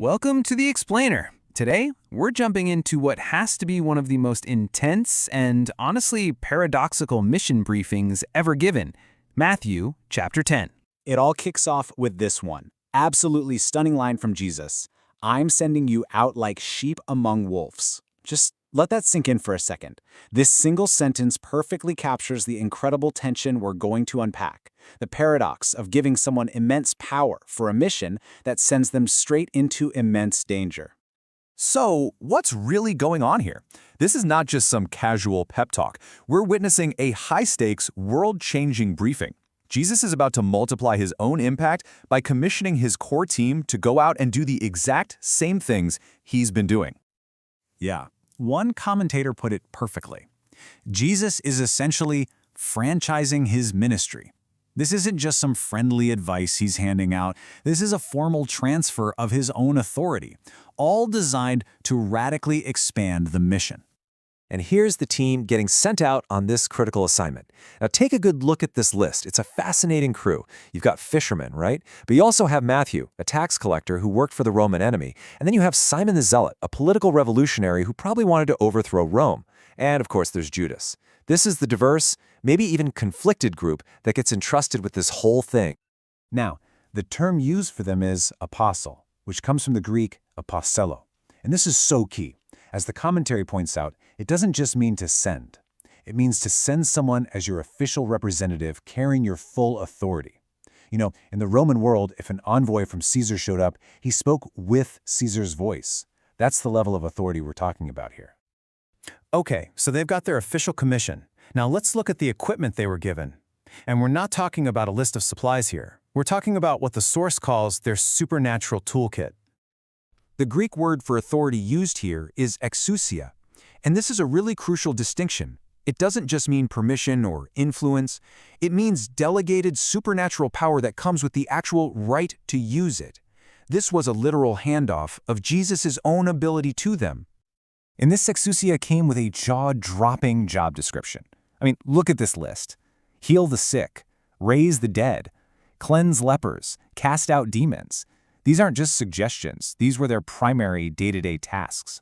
Welcome to the Explainer. Today, we're jumping into what has to be one of the most intense and honestly paradoxical mission briefings ever given, Matthew chapter 10. It all kicks off with this one absolutely stunning line from Jesus. I'm sending you out like sheep among wolves. Just let that sink in for a second. This single sentence perfectly captures the incredible tension we're going to unpack. The paradox of giving someone immense power for a mission that sends them straight into immense danger. So, what's really going on here? This is not just some casual pep talk. We're witnessing a high-stakes, world-changing briefing. Jesus is about to multiply his own impact by commissioning his core team to go out and do the exact same things he's been doing. Yeah, one commentator put it perfectly. Jesus is essentially franchising his ministry. This isn't just some friendly advice he's handing out. This is a formal transfer of his own authority, all designed to radically expand the mission. And here's the team getting sent out on this critical assignment. Now take a good look at this list. It's a fascinating crew. You've got fishermen, right? But you also have Matthew, a tax collector who worked for the Roman enemy. And then you have Simon the Zealot, a political revolutionary who probably wanted to overthrow Rome. And of course there's Judas. This is the diverse, maybe even conflicted group that gets entrusted with this whole thing. Now, the term used for them is apostle, which comes from the Greek apostello. And this is so key. As the commentary points out, it doesn't just mean to send. It means to send someone as your official representative carrying your full authority. You know, in the Roman world, if an envoy from Caesar showed up, he spoke with Caesar's voice. That's the level of authority we're talking about here. Okay, so they've got their official commission. Now let's look at the equipment they were given. And we're not talking about a list of supplies here. We're talking about what the source calls their supernatural toolkit. The Greek word for authority used here is exousia, and this is a really crucial distinction. It doesn't just mean permission or influence. It means delegated supernatural power that comes with the actual right to use it. This was a literal handoff of Jesus' own ability to them. And this exousia came with a jaw-dropping job description. I mean, look at this list. Heal the sick, raise the dead, cleanse lepers, cast out demons. These aren't just suggestions. These were their primary day-to-day tasks.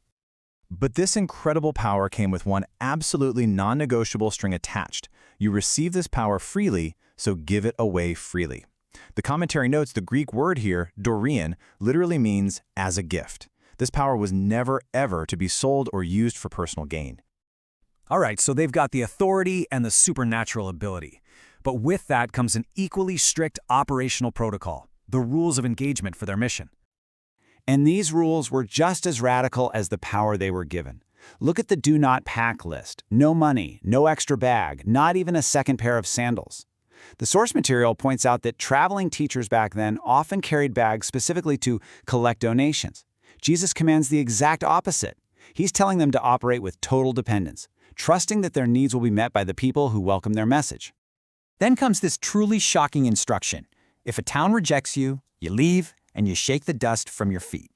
But this incredible power came with one absolutely non-negotiable string attached. You receive this power freely, so give it away freely. The commentary notes the Greek word here, dorean, literally means as a gift. This power was never, ever to be sold or used for personal gain. All right, so they've got the authority and the supernatural ability. But with that comes an equally strict operational protocol, the rules of engagement for their mission. And these rules were just as radical as the power they were given. Look at the do not pack list. No money, no extra bag, not even a second pair of sandals. The source material points out that traveling teachers back then often carried bags specifically to collect donations. Jesus commands the exact opposite. He's telling them to operate with total dependence, trusting that their needs will be met by the people who welcome their message. Then comes this truly shocking instruction. If a town rejects you, you leave and you shake the dust from your feet.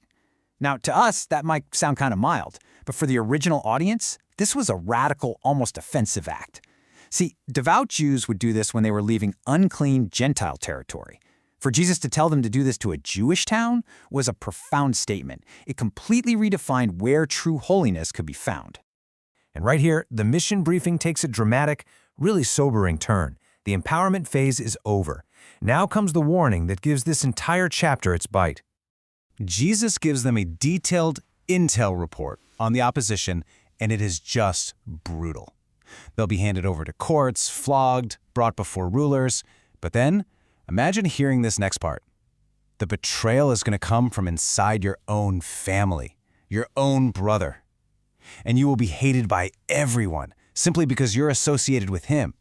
Now, to us, that might sound kind of mild, but for the original audience, this was a radical, almost offensive act. See, devout Jews would do this when they were leaving unclean Gentile territory. For Jesus to tell them to do this to a Jewish town was a profound statement. It completely redefined where true holiness could be found. And right here, the mission briefing takes a dramatic, really sobering turn. The empowerment phase is over. Now comes the warning that gives this entire chapter its bite. Jesus gives them a detailed intel report on the opposition, and it is just brutal. They'll be handed over to courts, flogged, brought before rulers. But then, imagine hearing this next part. The betrayal is going to come from inside your own family, your own brother. And you will be hated by everyone simply because you're associated with him.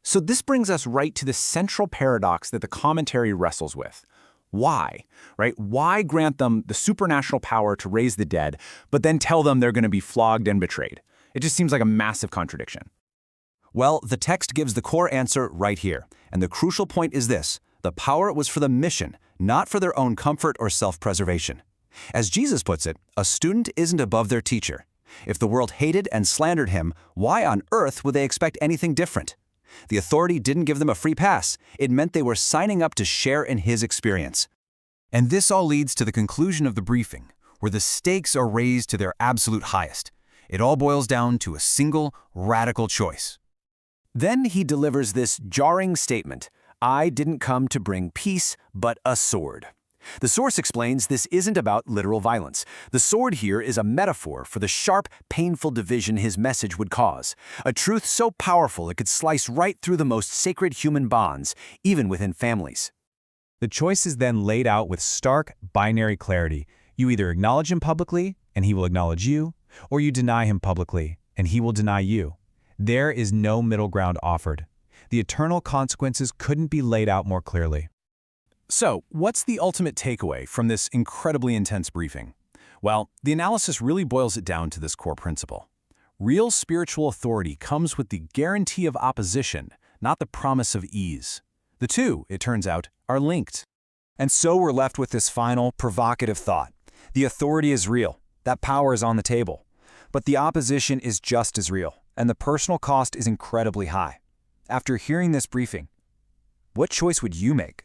So this brings us right to the central paradox that the commentary wrestles with. Why, right? Why grant them the supernatural power to raise the dead, but then tell them they're going to be flogged and betrayed? It just seems like a massive contradiction. Well, the text gives the core answer right here. And the crucial point is this: the power was for the mission, not for their own comfort or self-preservation. As Jesus puts it, a student isn't above their teacher. If the world hated and slandered him, why on earth would they expect anything different? The authority didn't give them a free pass. It meant they were signing up to share in his experience. And this all leads to the conclusion of the briefing, where the stakes are raised to their absolute highest. It all boils down to a single, radical choice. Then he delivers this jarring statement: "I didn't come to bring peace, but a sword." The source explains this isn't about literal violence. The sword here is a metaphor for the sharp, painful division his message would cause. A truth so powerful it could slice right through the most sacred human bonds, even within families. The choice is then laid out with stark, binary clarity. You either acknowledge him publicly, and he will acknowledge you, or you deny him publicly, and he will deny you. There is no middle ground offered. The eternal consequences couldn't be laid out more clearly. So, what's the ultimate takeaway from this incredibly intense briefing? Well, the analysis really boils it down to this core principle. Real spiritual authority comes with the guarantee of opposition, not the promise of ease. The two, it turns out, are linked. And so we're left with this final, provocative thought. The authority is real. That power is on the table. But the opposition is just as real, and the personal cost is incredibly high. After hearing this briefing, what choice would you make?